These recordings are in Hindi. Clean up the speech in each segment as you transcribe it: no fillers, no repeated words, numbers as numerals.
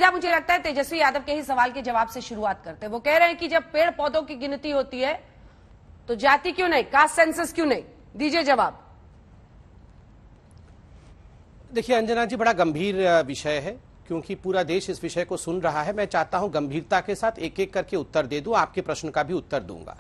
सीधा मुझे लगता है तेजस्वी यादव के ही सवाल के जवाब से शुरुआत करते हैं। वो कह रहे हैं कि जब पेड़ पौधों की गिनती होती है तो जाति क्यों नहीं, कास्ट सेंसस क्यों नहीं? दीजिए जवाब। देखिए अंजना जी, बड़ा गंभीर विषय है क्योंकि पूरा देश इस विषय को सुन रहा है। मैं चाहता हूं गंभीरता के साथ एक एक करके उत्तर दे दूं, आपके प्रश्न का भी उत्तर दूंगा।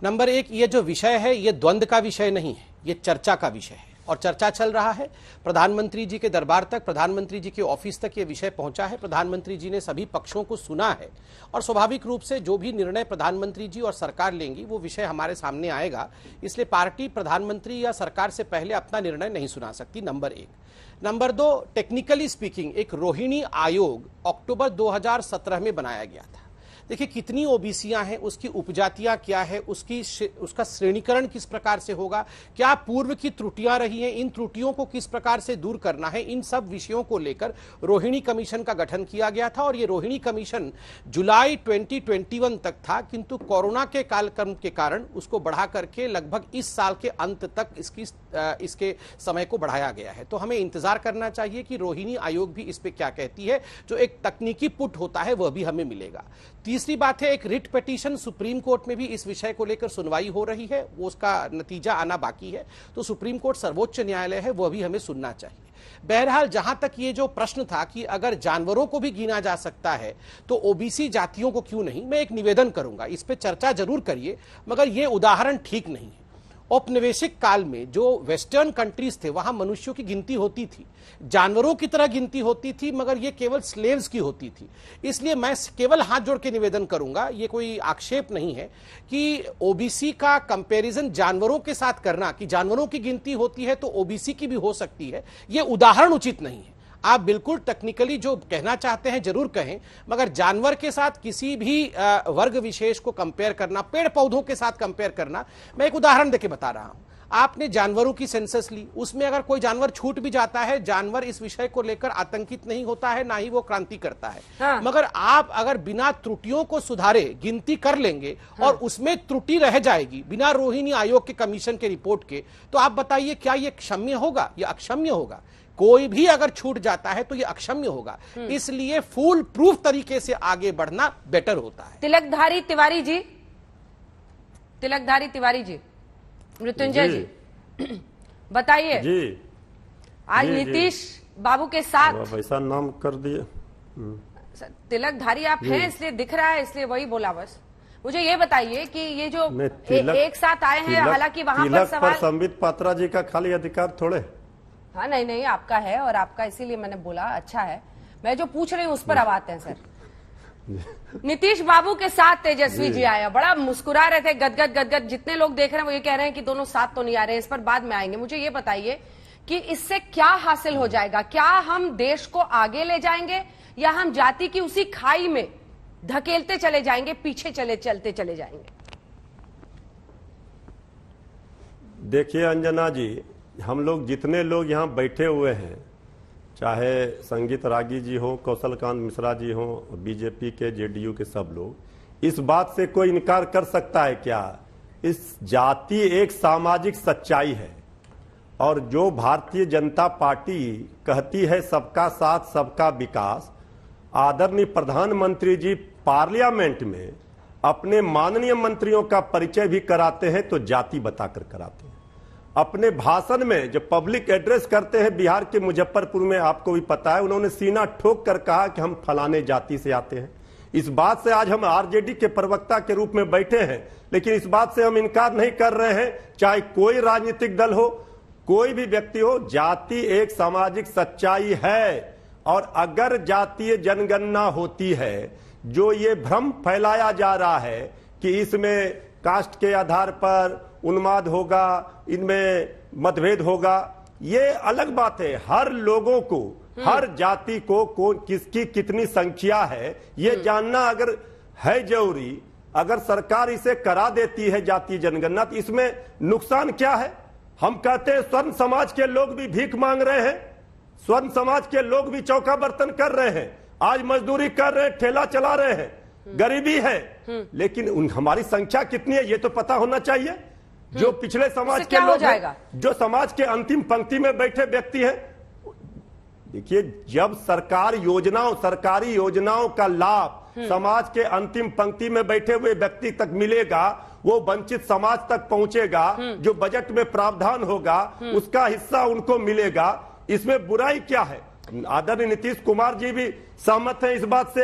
नंबर एक, ये जो विषय है ये द्वंद्व का विषय नहीं है, ये चर्चा का विषय है और चर्चा चल रहा है। प्रधानमंत्री जी के दरबार तक, प्रधानमंत्री जी के ऑफिस तक ये विषय पहुंचा है। प्रधानमंत्री जी ने सभी पक्षों को सुना है और स्वाभाविक रूप से जो भी निर्णय प्रधानमंत्री जी और सरकार लेंगी वो विषय हमारे सामने आएगा। इसलिए पार्टी प्रधानमंत्री या सरकार से पहले अपना निर्णय नहीं सुना सकती, नंबर एक। नंबर दो, टेक्निकली स्पीकिंग एक रोहिणी आयोग अक्टूबर 2017 में बनाया गया था। देखिए कितनी ओबीसीयां हैं, उसकी उपजातियां क्या है, उसका श्रेणीकरण किस प्रकार से होगा, क्या पूर्व की त्रुटियां रही हैं, इन त्रुटियों को किस प्रकार से दूर करना है, इन सब विषयों को लेकर रोहिणी कमीशन का गठन किया गया था। और ये रोहिणी कमीशन जुलाई 2021 तक था, किंतु कोरोना के कालक्रम के कारण उसको बढ़ा करके लगभग इस साल के अंत तक इसके समय को बढ़ाया गया है। तो हमें इंतजार करना चाहिए कि रोहिणी आयोग भी इस पे क्या कहती है। जो एक तकनीकी पुट होता है वह भी हमें मिलेगा। तीसरी बात है, एक रिट पिटीशन सुप्रीम कोर्ट में भी इस विषय को लेकर सुनवाई हो रही है, वो उसका नतीजा आना बाकी है। तो सुप्रीम कोर्ट सर्वोच्च न्यायालय है, वह भी हमें सुनना चाहिए। बहरहाल जहां तक ये जो प्रश्न था कि अगर जानवरों को भी गिना जा सकता है तो ओबीसी जातियों को क्यों नहीं, मैं एक निवेदन करूंगा, इस पे चर्चा जरूर करिए, मगर ये उदाहरण ठीक नहीं है। औपनिवेशिक काल में जो वेस्टर्न कंट्रीज थे वहां मनुष्यों की गिनती होती थी, जानवरों की तरह गिनती होती थी, मगर ये केवल स्लेव्स की होती थी। इसलिए मैं केवल हाथ जोड़ के निवेदन करूंगा, ये कोई आक्षेप नहीं है कि ओबीसी का कंपैरिजन जानवरों के साथ करना, कि जानवरों की गिनती होती है तो ओबीसी की भी हो सकती है, ये उदाहरण उचित नहीं है। आप बिल्कुल टेक्निकली जो कहना चाहते हैं जरूर कहें, मगर जानवर के साथ किसी भी वर्ग विशेष को कंपेयर करना, पेड़ पौधों के साथ कंपेयर करना, मैं एक उदाहरण देके बता रहा हूं। आपने जानवरों की सेंसस ली, उसमें अगर कोई जानवर छूट भी जाता है, जानवर इस विषय को लेकर आतंकित नहीं होता है, ना ही वो क्रांति करता है। हाँ। मगर आप अगर बिना त्रुटियों को सुधारे गिनती कर लेंगे और उसमें त्रुटि रह जाएगी बिना रोहिणी आयोग के कमीशन के रिपोर्ट के, तो आप बताइए क्या ये क्षम्य होगा या अक्षम्य होगा? कोई भी अगर छूट जाता है तो ये अक्षम्य होगा। इसलिए फुल प्रूफ तरीके से आगे बढ़ना बेटर होता है। तिलकधारी तिवारी जी, तिलकधारी तिवारी जी, मृत्युंजय जी, बताइए जी। आज जी, नीतीश बाबू के साथ ऐसा नाम कर दिए। तिलकधारी आप हैं इसलिए दिख रहा है, इसलिए वही बोला बस। मुझे ये बताइए कि ये जो एक साथ आए हैं, हालांकि वहां पर सवाल संबित पात्रा जी का खाली अधिकार थोड़े। हाँ नहीं, आपका है और आपका, इसीलिए मैंने बोला अच्छा है। मैं जो पूछ रही हूँ उस पर अब आते हैं सर। नीतीश बाबू के साथ तेजस्वी जी आया, बड़ा मुस्कुरा रहे थे, गदगद। जितने लोग देख रहे हैं वो ये कह रहे हैं कि दोनों साथ तो नहीं आ रहे हैं, इस पर बाद में आएंगे। मुझे ये बताइए कि इससे क्या हासिल हो जाएगा? क्या हम देश को आगे ले जाएंगे या हम जाति की उसी खाई में धकेलते चले जाएंगे, पीछे चलते चले जाएंगे? देखिए अंजना जी, हम लोग जितने लोग यहाँ बैठे हुए हैं, चाहे संगीत रागी जी हो, कौशलकांत मिश्रा जी हो, बीजेपी के, जेडीयू के सब लोग, इस बात से कोई इनकार कर सकता है क्या? इस जाति एक सामाजिक सच्चाई है और जो भारतीय जनता पार्टी कहती है सबका साथ सबका विकास, आदरणीय प्रधानमंत्री जी पार्लियामेंट में अपने माननीय मंत्रियों का परिचय भी कराते हैं तो जाति बताकर कराते हैं। अपने भाषण में जब पब्लिक एड्रेस करते हैं बिहार के मुजफ्फरपुर में, आपको भी पता है, उन्होंने सीना ठोक कर कहा कि हम फलाने जाति से आते हैं। इस बात से आज हम आरजेडी के प्रवक्ता के रूप में बैठे हैं, लेकिन इस बात से हम इनकार नहीं कर रहे हैं, चाहे कोई राजनीतिक दल हो, कोई भी व्यक्ति हो, जाति एक सामाजिक सच्चाई है। और अगर जातीय जनगणना होती है, जो ये भ्रम फैलाया जा रहा है कि इसमें कास्ट के आधार पर उन्माद होगा, इनमें मतभेद होगा, ये अलग बात है। हर लोगों को, हर जाति को किसकी कितनी संख्या है ये जानना अगर है जरूरी। अगर सरकार इसे करा देती है जातीय जनगणना, तो इसमें नुकसान क्या है? हम कहते हैं स्वर्ण समाज के लोग भी भीख मांग रहे हैं, स्वर्ण समाज के लोग भी चौका बर्तन कर रहे हैं, आज मजदूरी कर रहे हैं, ठेला चला रहे हैं, गरीबी है, लेकिन हमारी संख्या कितनी है ये तो पता होना चाहिए। जो पिछले समाज के लोग हैं, जो समाज के अंतिम पंक्ति में बैठे व्यक्ति हैं, देखिए, जब सरकारी योजनाओं का लाभ समाज के अंतिम पंक्ति में बैठे हुए व्यक्ति तक मिलेगा, वो वंचित समाज तक पहुंचेगा, जो बजट में प्रावधान होगा उसका हिस्सा उनको मिलेगा। इसमें बुराई क्या है? आदरणीय नीतीश कुमार जी भी सहमत हैं इस बात से।